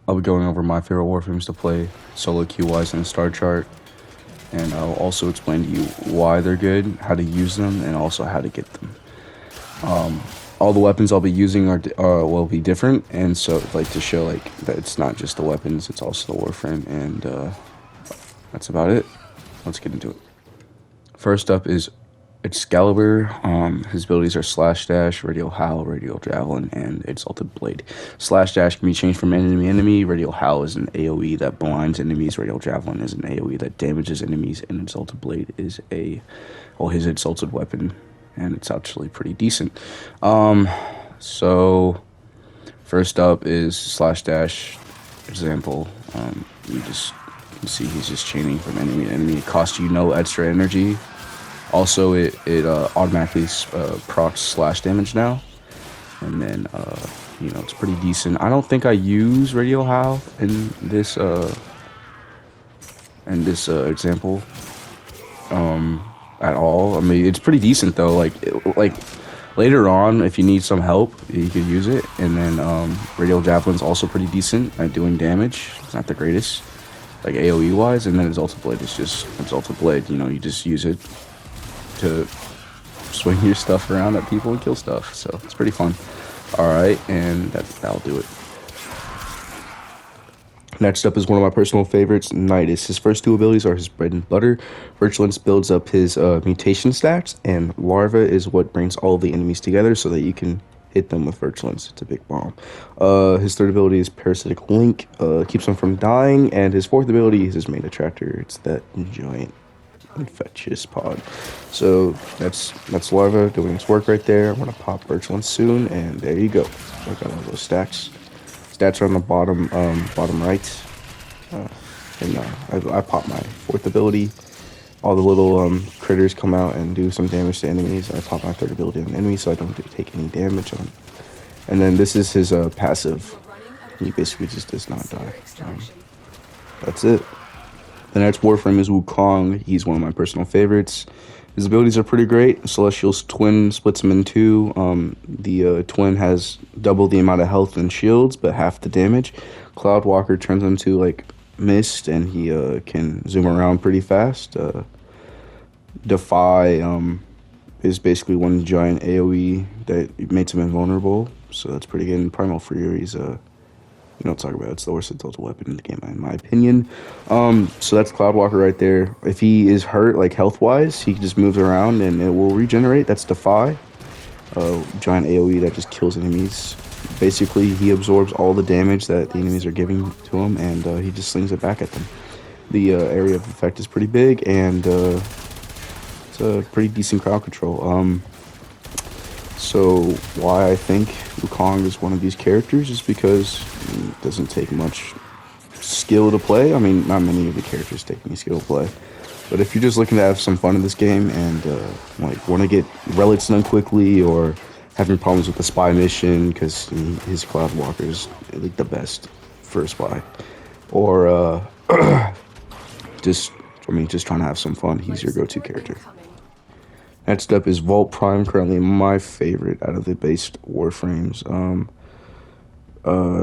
I'll be going over my favorite Warframes to play solo queue-wise in the star chart, and I'll also explain to you why they're good, how to use them, and also how to get them. All the weapons I'll be using will be different, and so like to show like that it's not just the weapons, it's also the Warframe, and that's about it. Let's get into it. First up is Excalibur. His abilities are Slash Dash, Radial Howl, Radial Javelin, and Exalted Blade. Slash Dash can be changed from enemy to enemy. Radial Howl is an AoE that blinds enemies. Radial Javelin is an AoE that damages enemies, and Exalted Blade is his exalted weapon, and it's actually pretty decent. So first up is Slash Dash. Example, you can see he's just chaining from enemy to enemy. It costs you no extra energy. Also, it automatically procs slash damage now, and then it's pretty decent. I don't think I use Radial Howl in this example at all. I mean, it's pretty decent though. Like later on, if you need some help, you could use it. And then Radial Javelin's also pretty decent at doing damage. It's not the greatest, like AoE wise. And then Exalted Blade is just Exalted Blade. You know, you just use it to swing your stuff around at people and kill stuff. So it's pretty fun. Alright, and that'll do it. Next up is one of my personal favorites, Nidus. His first two abilities are his bread and butter. Virulence builds up his mutation stats, and Larva is what brings all of the enemies together so that you can hit them with Virulence. It's a big bomb. His third ability is Parasitic Link, keeps him from dying, and his fourth ability is his main attractor. It's that giant infectious pod. So that's Larva doing its work right there. I'm gonna pop Virulence soon, and there you go. I got all those stacks. Stats are on the bottom right. I pop my fourth ability. All the little critters come out and do some damage to enemies. I pop my third ability on enemies so I don't take any damage on. And then this is his passive. He basically just does not die. That's it. The next Warframe is Wukong. He's one of my personal favorites. His abilities are pretty great. Celestial's Twin splits him in two. The Twin has double the amount of health and shields, but half the damage. Cloudwalker turns him to like Mist, and he can zoom around pretty fast. Defy is basically one giant AoE that makes him invulnerable, so that's pretty good. And Primal Fury's talk about it. It's the worst exalted weapon in the game, in my opinion. So that's Cloudwalker right there. If he is hurt, like health-wise, he just moves around and it will regenerate. That's Defy. Giant AoE that just kills enemies. Basically, he absorbs all the damage that the enemies are giving to him, and he just slings it back at them. The area of effect is pretty big, and it's a pretty decent crowd control. So why I think Wukong is one of these characters is because it doesn't take much skill to play. I mean, not many of the characters take any skill to play. But if you're just looking to have some fun in this game and want to get relics done quickly, or having problems with the spy mission because his Cloud Walker is like the best for a spy, or just trying to have some fun, he's your go-to character. Next up is Vault Prime, currently my favorite out of the based Warframes.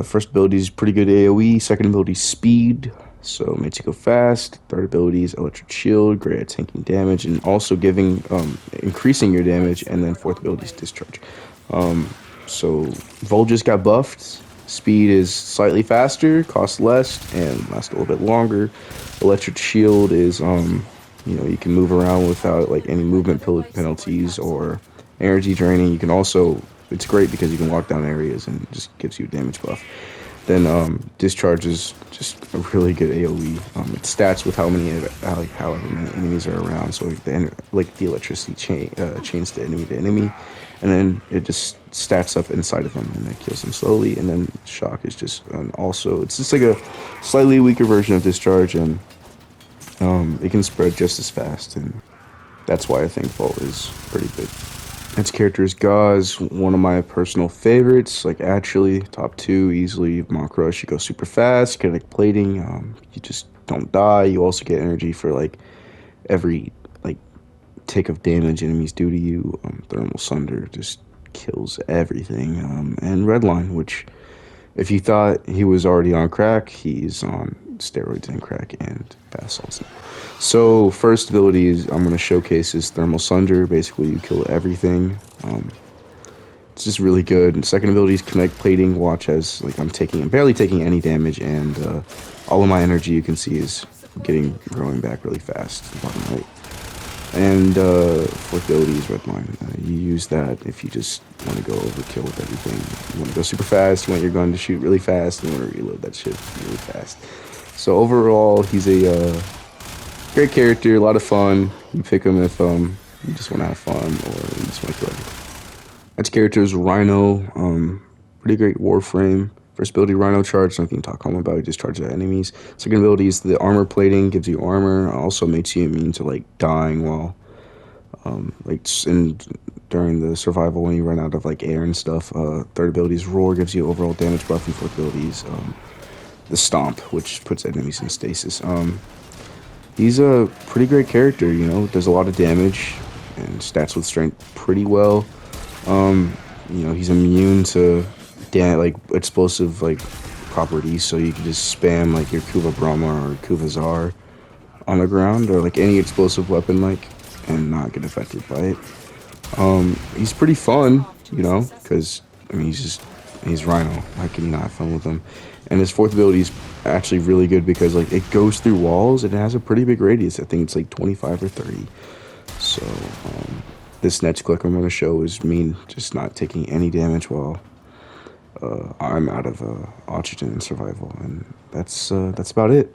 First ability is pretty good AoE. Second ability is Speed, so makes you go fast. Third ability is Electric Shield, great at tanking damage and also increasing your damage. And then fourth ability is Discharge. So Vault just got buffed. Speed is slightly faster, costs less, and lasts a little bit longer. Electric Shield is you can move around without like any movement penalties or energy draining. You can also, it's great because you can lock down areas and it just gives you a damage buff. Then Discharge is just a really good AoE. It stats with however many enemies are around. So the electricity chains the enemy to enemy, and then it just stats up inside of them and it kills them slowly. And then Shock is just also, it's just like a slightly weaker version of Discharge, and it can spread just as fast, and that's why I think Vault is pretty good. Its character is Gauze, one of my personal favorites, like actually top two easily. Mach Rush, you go super fast, kinetic plating, you just don't die. You also get energy for like every like tick of damage enemies do to you. Thermal Sunder just kills everything. And Redline, which If you thought he was already on crack, he's on steroids and crack and bath salts. So first ability is I'm going to showcase his Thermal Sunder. Basically, you kill everything. It's just really good. And second ability is Connect Plating. Watch as like I'm barely taking any damage, and all of my energy you can see is growing back really fast. Bottom right. And fourth ability is Redline. You use that if you just want to go overkill with everything. You want to go super fast. You want your gun to shoot really fast. And you want to reload that shit really fast. So overall, he's a great character, a lot of fun. You pick him if you just want to have fun or you just want to kill everything. Next character is Rhino. Pretty great Warframe. First ability, Rhino Charge, nothing to talk home about, you just charge at enemies. Second ability is the Armor Plating, gives you armor, also makes you immune to like dying while during the survival when you run out of like air and stuff. Third ability is Roar, gives you overall damage buff, and fourth ability is the Stomp, which puts enemies in stasis. He's a pretty great character, you know, does a lot of damage and stats with strength pretty well. You know, he's immune to like explosive like properties, so you can just spam like your Kuva Brahma or Kuva Zar on the ground or like any explosive weapon like and not get affected by it. He's pretty fun, you know, because I mean he's Rhino. How can you not have fun with him? And his fourth ability is actually really good because like it goes through walls and it has a pretty big radius. I think it's like 25 or 30. So this next click I'm going to show is me just not taking any damage while I'm out of oxygen and survival, and that's about it.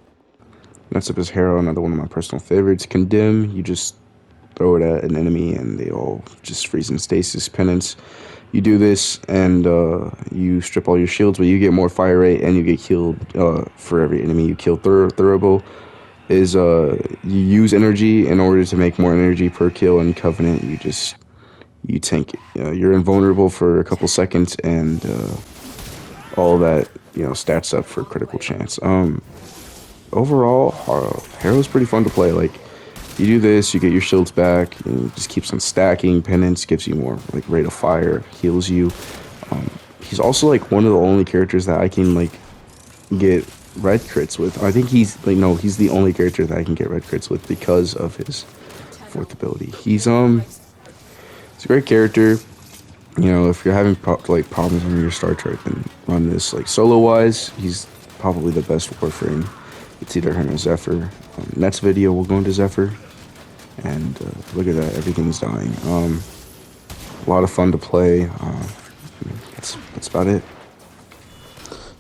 Next up is Hero, another one of my personal favorites. Condemn, you just throw it at an enemy and they all just freeze in stasis. Penance, you do this and you strip all your shields, but you get more fire rate and you get healed for every enemy you kill. Thurible is you use energy in order to make more energy per kill. And Covenant, you tank it. You're invulnerable for a couple seconds, and all that stats up for critical chance. Overall, Hero's pretty fun to play. Like, you do this, you get your shields back, and it just keeps on stacking. Penance gives you more like rate of fire, heals you. He's also like one of the only characters that I can like get red crits with. I think he's the only character that I can get red crits with because of his fourth ability. He's a great character. If you're having problems on your Star Trek, then run this. Like solo wise, he's probably the best Warframe. It's either him or Zephyr. Next video we'll go into Zephyr, and look at that, everything's dying. A lot of fun to play. That's about it.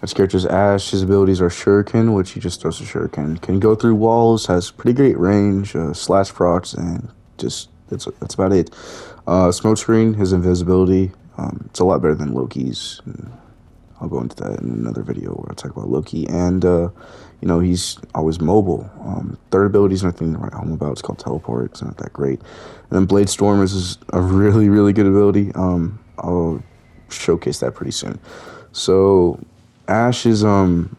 Next character is Ash. His abilities are Shuriken, which he just throws a Shuriken. Can go through walls, has pretty great range, slash procs, and just that's about it. Smokescreen, his invisibility, it's a lot better than Loki's. I'll go into that in another video where I talk about Loki. And he's always mobile. Third ability is nothing to write home about. It's called Teleport. It's not that great. And then Blade Storm is a really, really good ability. I'll showcase that pretty soon. So Ash is a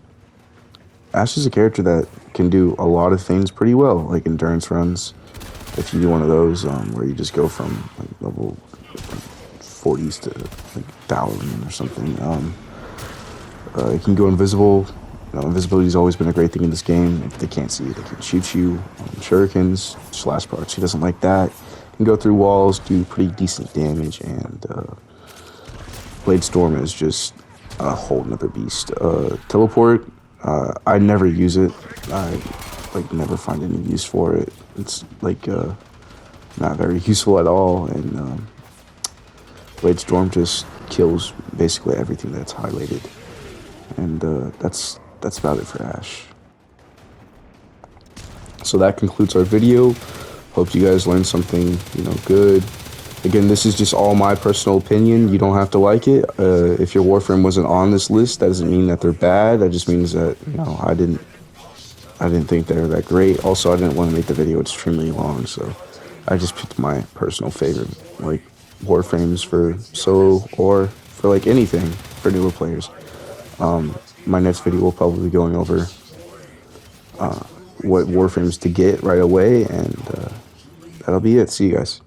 character that can do a lot of things pretty well, like endurance runs. If you do one of those where you just go from like level 40s to like 1,000 or something, you can go invisible. Invisibility has always been a great thing in this game. If they can't see you, they can shoot you. Shurikens, slash procs, he doesn't like that. Can go through walls, do pretty decent damage, and Blade Storm is just a whole nother beast. Teleport, I never use it. I never find any use for it. It's not very useful at all, and Blade Storm just kills basically everything that's highlighted, and that's about it for Ash. So that concludes our video. Hope you guys learned something good. Again, this is just all my personal opinion. You don't have to like it. If your Warframe wasn't on this list, that doesn't mean that they're bad. That just means that I didn't think they're that great. Also, I didn't want to make the video extremely long, so I just picked my personal favorite, like Warframes for solo or for like anything for newer players. My next video will probably be going over what Warframes to get right away, and that'll be it. See you guys.